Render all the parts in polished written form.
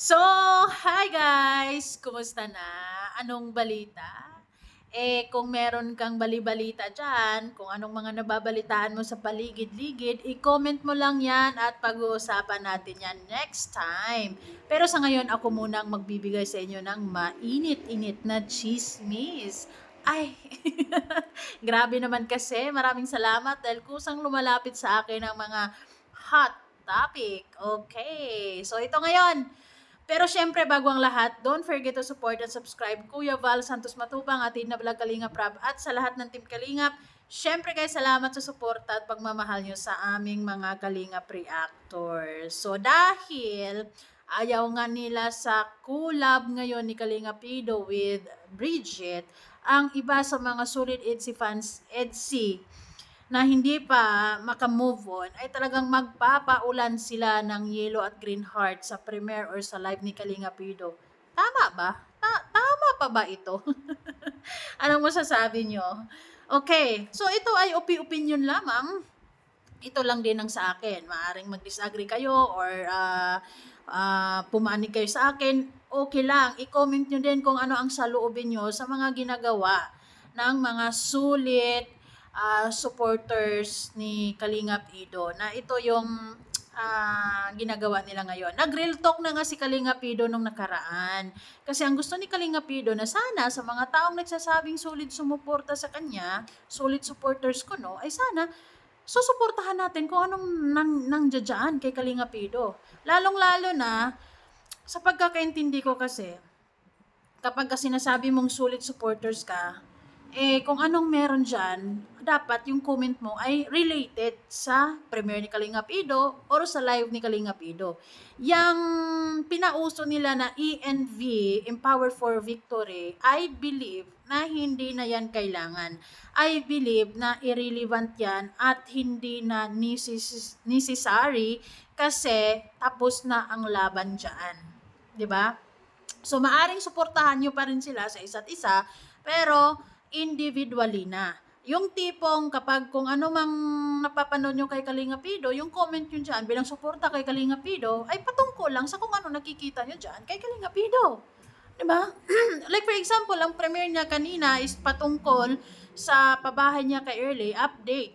So, hi guys! Kumusta na? Anong balita? Kung meron kang bali-balita dyan, kung anong mga nababalitaan mo sa paligid-ligid, i-comment mo lang yan at pag-uusapan natin yan next time. Pero sa ngayon, ako munang magbibigay sa inyo ng mainit-init na chismis. Ay, grabe naman kasi. Maraming salamat dahil kusang lumalapit sa akin ang mga hot topic. Okay, so ito ngayon. Pero syempre, bago ang lahat, don't forget to support and subscribe Kuya Val Santos Matubang, Atid na Vlog Kalingap Rab, at sa lahat ng Team Kalingap. Syempre guys, salamat sa suporta at pagmamahal nyo sa aming mga Kalingap Reactors. So dahil ayaw nga nila sa collab ngayon ni Kalingap Ido with Bridget, ang iba sa mga solid EDSI fans, EDSI, na hindi pa maka-move on ay talagang magpapaulan sila ng yellow at green heart sa premiere or sa live ni Kalinga Pido. Tama ba? Tama pa ba ito? Anong masasabi nyo? Okay, so ito ay opinion lamang. Ito lang din ang sa akin. Maaring mag-disagree kayo or pumanig kayo sa akin. Okay lang. I-comment nyo din kung ano ang saloobin nyo sa mga ginagawa ng mga sulit supporters ni Kalingap Ido na ito yung ginagawa nila ngayon. Nag-real talk na nga si Kalingap Ido nung nakaraan. Kasi ang gusto ni Kalingap Ido na sana sa mga taong nagsasabing sulit sumuporta sa kanya, sulit supporters ko no, ay sana susuportahan natin kung anong nandiyan kay Kalingap Ido. Lalong-lalo na sa pagkakaintindi ko kasi, kapag kasi sinasabi mong sulit supporters ka, kung anong meron dyan, dapat yung comment mo ay related sa premiere ni Kalingap Ido or sa live ni Kalingap Ido. Yang pinauso nila na ENV, Empower for Victory, I believe na hindi na yan kailangan. I believe na irrelevant yan at hindi na necessary kasi tapos na ang laban dyan. 'Di ba? So, maaring suportahan nyo pa rin sila sa isa't isa, pero individually na. Yung tipong kapag kung ano mang napapanood nyo kay Kalinga Pido, yung comment nyo dyan bilang suporta kay Kalinga Pido, ay patungkol lang sa kung ano nakikita nyo dyan kay Kalinga Pido. Diba? Like for example, ang premiere niya kanina is patungkol sa pabahay niya kay Early, update.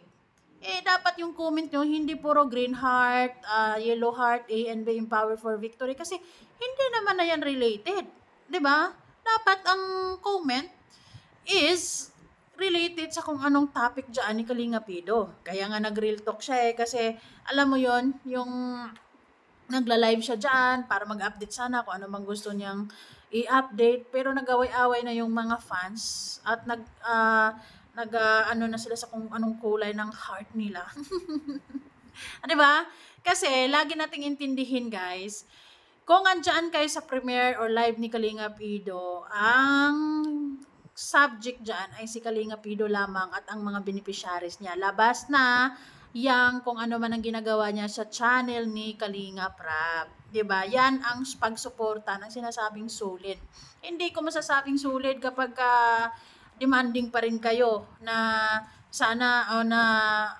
Dapat yung comment nyo, hindi puro green heart, yellow heart, A and B Empower for Victory. Kasi hindi naman na yan related. 'Di ba? Dapat ang comment is related sa kung anong topic dyan ni Kalinga Pido. Kaya nga nag-real talk siya kasi alam mo yon yung nagla-live siya dyan para mag-update sana kung ano mang gusto niyang i-update. Pero nag-away-away na yung mga fans at ano na sila sa kung anong kulay ng heart nila. 'Di ba? Kasi lagi nating intindihin, guys, kung andyan kayo sa premiere or live ni Kalinga Pido, ang subject dyan ay si Kalinga Pido lamang at ang mga beneficiaries niya. Labas na yang kung ano man ang ginagawa niya sa channel ni Kalinga Prab. 'Di ba? Yan ang pagsuporta ng sinasabing sulit. Hindi ko masasabing sulit kapag demanding pa rin kayo na sana na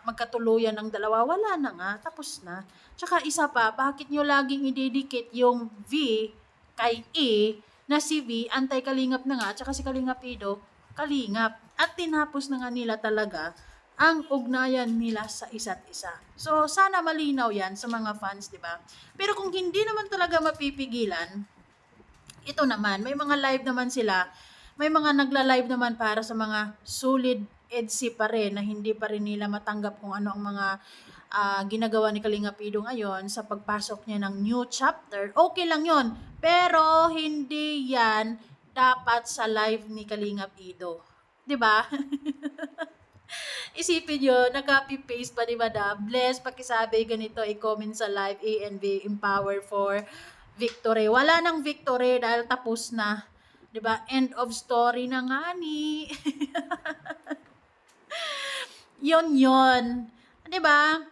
magkatuluyan ng dalawa. Wala na nga, tapos na. Tsaka isa pa, bakit nyo laging ididikit yung V kay E na si V, anti-kalingap na nga, tsaka si Kalingap Ido, kalingap. At tinapos na nga nila talaga ang ugnayan nila sa isa't isa. So, sana malinaw yan sa mga fans, di ba? Pero kung hindi naman talaga mapipigilan, ito naman, may mga live naman sila, may mga nagla-live naman para sa mga solid EDSI pa rin na hindi pa rin nila matanggap kung ano ang mga ginagawa ni Kalinga Pido ngayon sa pagpasok niya ng new chapter. Okay lang yon, pero hindi yan dapat sa live ni Kalinga Pido. 'Di ba? Isipin nyo, nag-copy-paste pa ni Madam. Bless, pakisabi ganito, i-comment sa live A and B, Empower for Victory. Wala nang victory dahil tapos na. 'Di ba? End of story na nga ni. Yon. 'Di ba?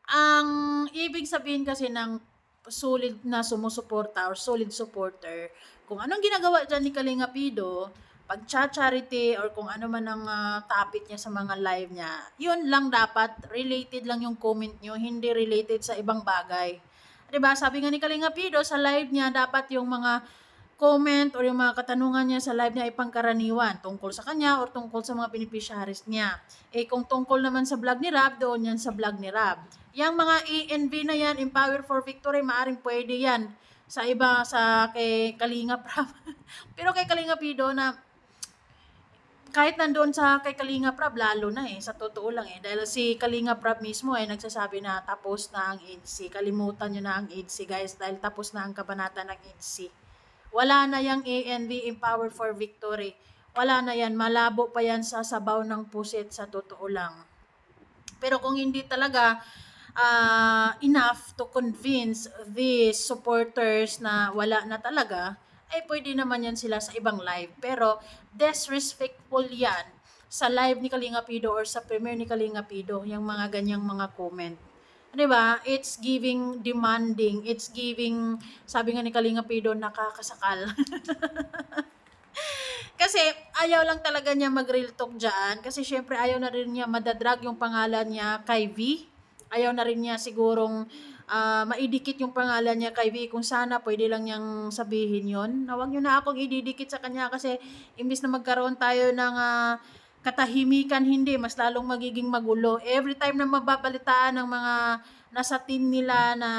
Ang ibig sabihin kasi ng solid na sumusuporta or solid supporter, kung anong ginagawa dyan ni Kalinga Pido, pag-charity or kung ano man ang topic niya sa mga live niya, yun lang dapat, related lang yung comment nyo, hindi related sa ibang bagay. 'Di ba? Sabi nga ni Kalinga Pido sa live niya, dapat yung mga comment or yung mga katanungan niya sa live niya ay pangkaraniwan tungkol sa kanya or tungkol sa mga beneficiaries niya. Kung tungkol naman sa vlog ni Rab, doon yan sa vlog ni Rab. Yang mga ENV na yan, Empower for Victory, maaring pwede yan sa iba, sa kay Kalinga Prab. Pero kay Kalinga Pido na kahit nandoon sa kay Kalinga Prab, lalo na sa totoo lang dahil si Kalinga Prab mismo ay nagsasabi na tapos na ang EDC. Kalimutan nyo na ang EDC guys dahil tapos na ang kabanata ng EDC. Wala na yang ANV, Empower for Victory. Wala na yan, malabo pa yan sa sabaw ng pusit sa totoo lang. Pero kung hindi talaga enough to convince these supporters na wala na talaga, ay pwede naman yan sila sa ibang live. Pero disrespectful yan sa live ni Kalinga Pido or sa premiere ni Kalinga Pido, yung mga ganyang mga comment. 'Di ba? It's giving demanding, it's giving, sabi nga ni Kalinga Pido, nakakasakal. Kasi ayaw lang talaga niya mag-real talk dyan. Kasi syempre ayaw na rin niya madadrag yung pangalan niya kay V. Ayaw na rin niya sigurong maidikit yung pangalan niya kay V. Kung sana pwede lang niyang sabihin yon. Na huwag niyo na akong ididikit sa kanya kasi imbis na magkaroon tayo ng katahimikan, hindi, mas lalong magiging magulo. Every time na mababalitaan ng mga nasa team nila na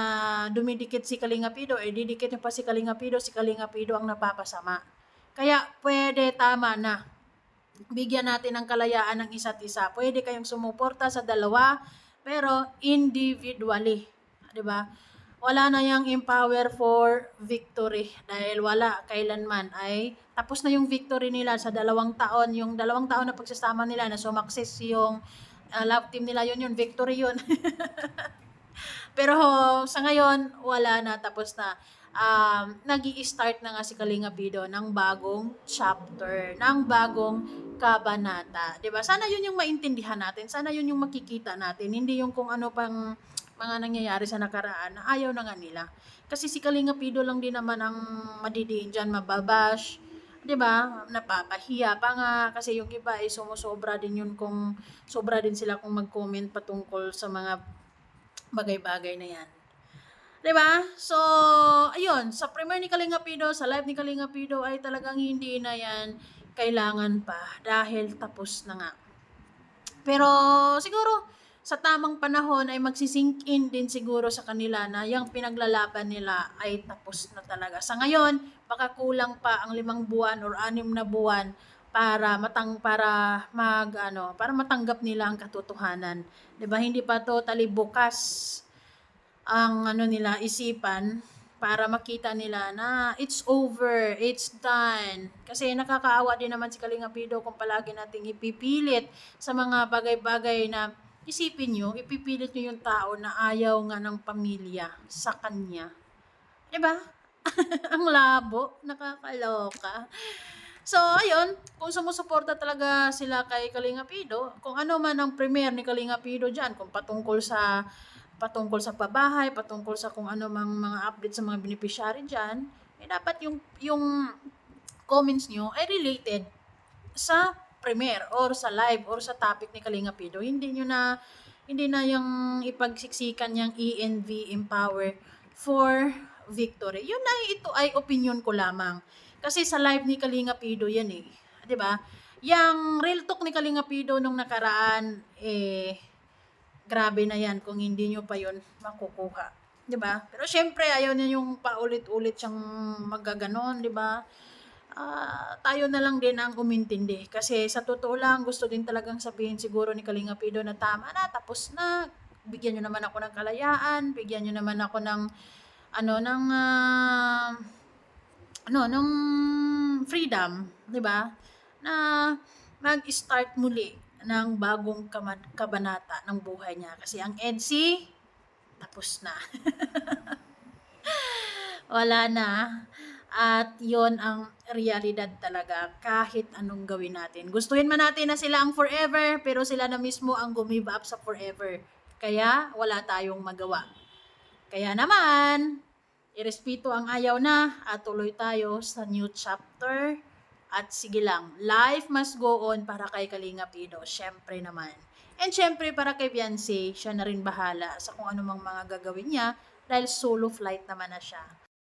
dumidikit si Kalinga Pido, didikit niya pa si Kalinga Pido ang napapasama. Kaya pwede, tama na. Bigyan natin ng kalayaan ng isa't isa. Pwede kayong sumuporta sa dalawa, pero individually. 'Di ba? Wala na yung Empower for Victory dahil wala kailanman ay tapos na yung victory nila sa 2 taon. Yung 2 taon na pagsasama nila na sumakses yung love team nila, yun victory yun. Pero sa ngayon, wala na, tapos na. Nag-i-start na nga si Kalinga Pido ng bagong chapter, ng bagong kabanata. 'Di ba? Sana yun yung maintindihan natin, sana yun yung makikita natin, hindi yung kung ano pang mga nangyayari sa nakaraan na ayaw na nga nila. Kasi si Kalinga Pido lang din naman ang madidiin dyan, mababash, 'di ba? Napapahiya pa nga kasi yung iba ay sumusobra din yun, kung sobra din sila kung mag-comment patungkol sa mga bagay-bagay na yan. 'Di ba? So, ayun, sa premiere ni Kalinga Pido, sa live ni Kalinga Pido ay talagang hindi na yan kailangan pa dahil tapos na nga. Pero siguro sa tamang panahon ay magsisink in din siguro sa kanila na yung pinaglalaban nila ay tapos na talaga. Sa ngayon, baka kulang pa ang 5 buwan or 6 na buwan para para matanggap nila ang katotohanan. 'Di ba? Hindi pa totally bukas ang nila isipan para makita nila na it's over, it's done. Kasi nakakaawa din naman si Kalinga Pido kung palagi nating ipipilit sa mga bagay-bagay na isipin nyo, ipipilit nyo yung tao na ayaw nga ng pamilya sa kanya. Diba? Ang labo, nakakaloka. So, ayun, kung sumusuporta talaga sila kay Kalinga Pido, kung ano man ang premiere ni Kalinga Pido dyan, kung patungkol sa pabahay, patungkol sa kung ano mang mga update sa mga beneficiary dyan, dapat yung comments nyo ay related sa premiere or sa live or sa topic ni Kalinga Pido. Hindi na yung ipagsiksikan yung ENV, Empower for Victory. Yun ay, ito ay opinion ko lamang. Kasi sa live ni Kalinga Pido yan 'di ba? Yang real talk ni Kalinga Pido nung nakaraan, grabe na yan kung hindi nyo pa yun makukuha. 'Di ba? Pero syempre, ayaw niya yung paulit-ulit siyang magaganon, 'di ba? Tayo na lang din ang umintindi. Kasi sa totoo lang, gusto din talagang sabihin siguro ni Kalinga Pido na tama na, tapos na. Bigyan nyo naman ako ng kalayaan, bigyan nyo naman ako ng ng freedom, 'di ba? Na mag-start muli ng bagong kabanata ng buhay niya. Kasi ang EDC, tapos na. Wala na. At yon ang realidad talaga kahit anong gawin natin. Gustuhin man natin na sila ang forever, pero sila na mismo ang gumive up sa forever. Kaya wala tayong magawa. Kaya naman, irespeto ang ayaw na at tuloy tayo sa new chapter. At sige lang, life must go on para kay Kalinga Pido. Syempre naman. And syempre para kay Beyonce, siya na rin bahala sa kung anumang mga gagawin niya dahil solo flight naman na siya.